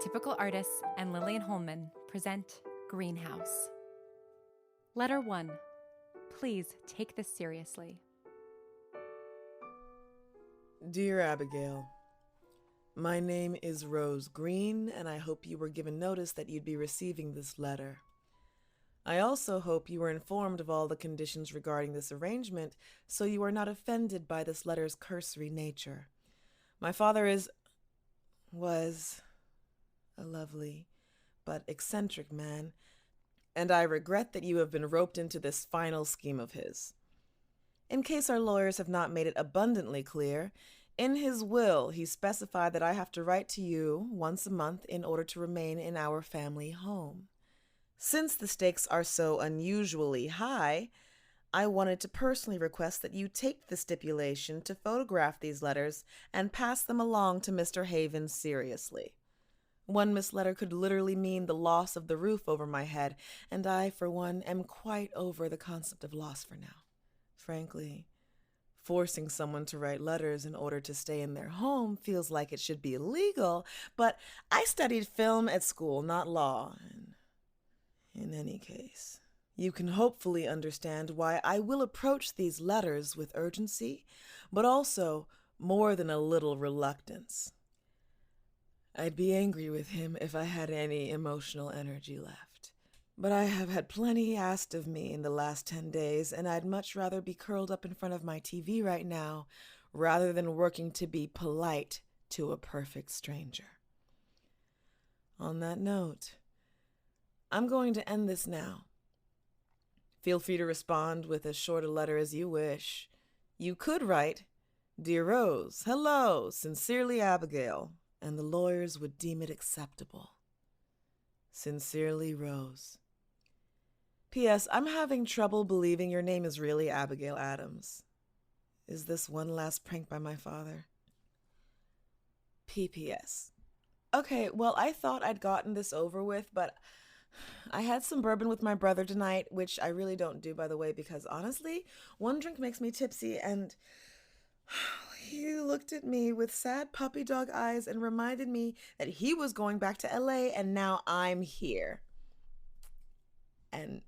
Atypical Artists and Lillian Holman present Greenhouse. Letter 1. Please take this seriously. Dear Abigail, my name is Rose Green, and I hope you were given notice that you'd be receiving this letter. I also hope you were informed of all the conditions regarding this arrangement, so you are not offended by this letter's cursory nature. My father was a lovely but eccentric man, and I regret that you have been roped into this final scheme of his. In case our lawyers have not made it abundantly clear, in his will he specified that I have to write to you once a month in order to remain in our family home. Since the stakes are so unusually high, I wanted to personally request that you take the stipulation to photograph these letters and pass them along to Mr. Haven seriously. One missed letter could literally mean the loss of the roof over my head, and I, for one, am quite over the concept of loss for now. Frankly, forcing someone to write letters in order to stay in their home feels like it should be illegal, but I studied film at school, not law. In any case, you can hopefully understand why I will approach these letters with urgency, but also more than a little reluctance. I'd be angry with him if I had any emotional energy left. But I have had plenty asked of me in the last 10 days, and I'd much rather be curled up in front of my TV right now rather than working to be polite to a perfect stranger. On that note, I'm going to end this now. Feel free to respond with as short a letter as you wish. You could write, Dear Rose, hello, sincerely Abigail, and the lawyers would deem it acceptable. Sincerely, Rose. P.S. I'm having trouble believing your name is really Abigail Adams. Is this one last prank by my father? P.P.S. Okay, well, I thought I'd gotten this over with, but I had some bourbon with my brother tonight, which I really don't do, by the way, because honestly, one drink makes me tipsy, and he looked at me with sad puppy dog eyes and reminded me that he was going back to LA, and now I'm here. And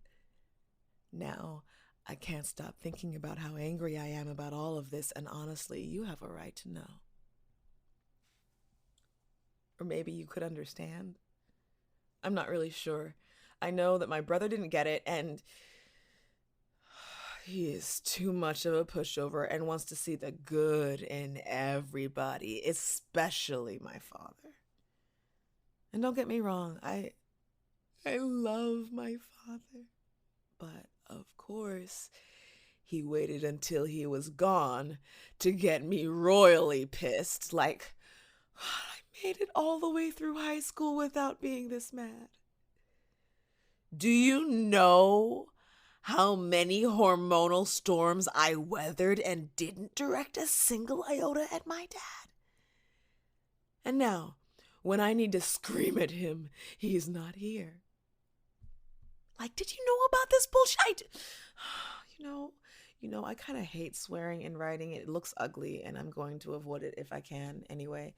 now I can't stop thinking about how angry I am about all of this, and honestly, you have a right to know. Or maybe you could understand. I'm not really sure. I know that my brother didn't get it, and he is too much of a pushover and wants to see the good in everybody, especially my father. And don't get me wrong, I love my father. But of course, he waited until he was gone to get me royally pissed, like, I made it all the way through high school without being this mad. Do you know how many hormonal storms I weathered and didn't direct a single iota at my dad? And now, when I need to scream at him, he's not here. Like, did you know about this bullshit? You know, I kind of hate swearing in writing. It looks ugly, and I'm going to avoid it if I can anyway.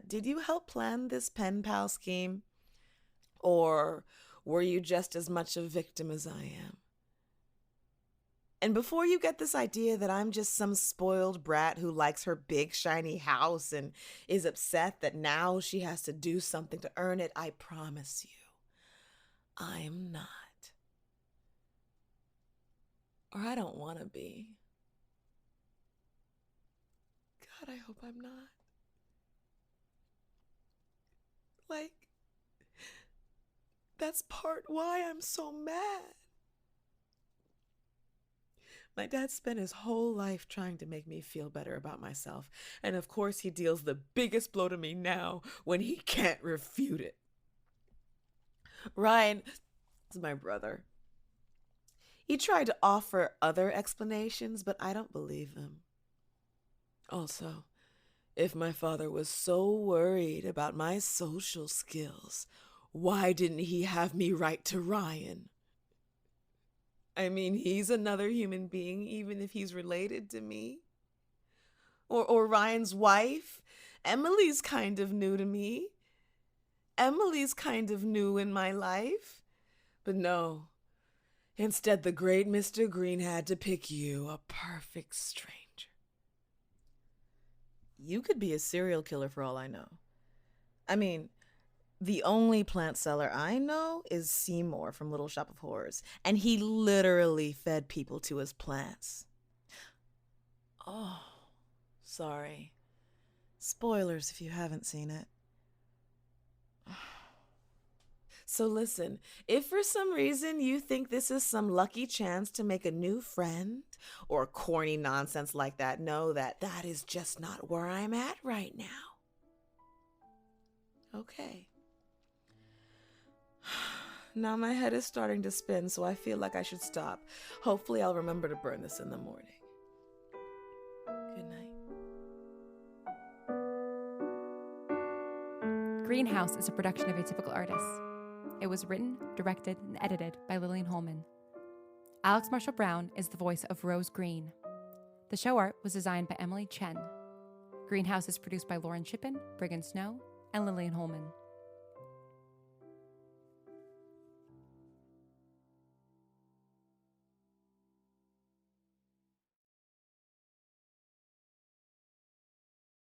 Did you help plan this pen pal scheme? Or were you just as much a victim as I am? And before you get this idea that I'm just some spoiled brat who likes her big shiny house and is upset that now she has to do something to earn it, I promise you, I'm not. Or I don't want to be. God, I hope I'm not. Like, that's part why I'm so mad. My dad spent his whole life trying to make me feel better about myself. And of course, he deals the biggest blow to me now when he can't refute it. Ryan is my brother. He tried to offer other explanations, but I don't believe him. Also, if my father was so worried about my social skills, why didn't he have me write to Ryan? I mean, he's another human being, even if he's related to me. Or Ryan's wife. Emily's kind of new to me. Emily's kind of new in my life. But no. Instead, the great Mr. Green had to pick you, a perfect stranger. You could be a serial killer for all I know. I mean, the only plant seller I know is Seymour from Little Shop of Horrors, and he literally fed people to his plants. Oh, sorry. Spoilers if you haven't seen it. So listen, if for some reason you think this is some lucky chance to make a new friend or corny nonsense like that, know that that is just not where I'm at right now. Okay. Now my head is starting to spin, so I feel like I should stop. Hopefully I'll remember to burn this in the morning. Good night. Greenhouse is a production of Atypical Artists. It was written, directed, and edited by Lillian Holman. Alex Marshall Brown is the voice of Rose Green. The show art was designed by Emily Chen. Greenhouse is produced by Lauren Shippen, Brigham Snow, and Lillian Holman.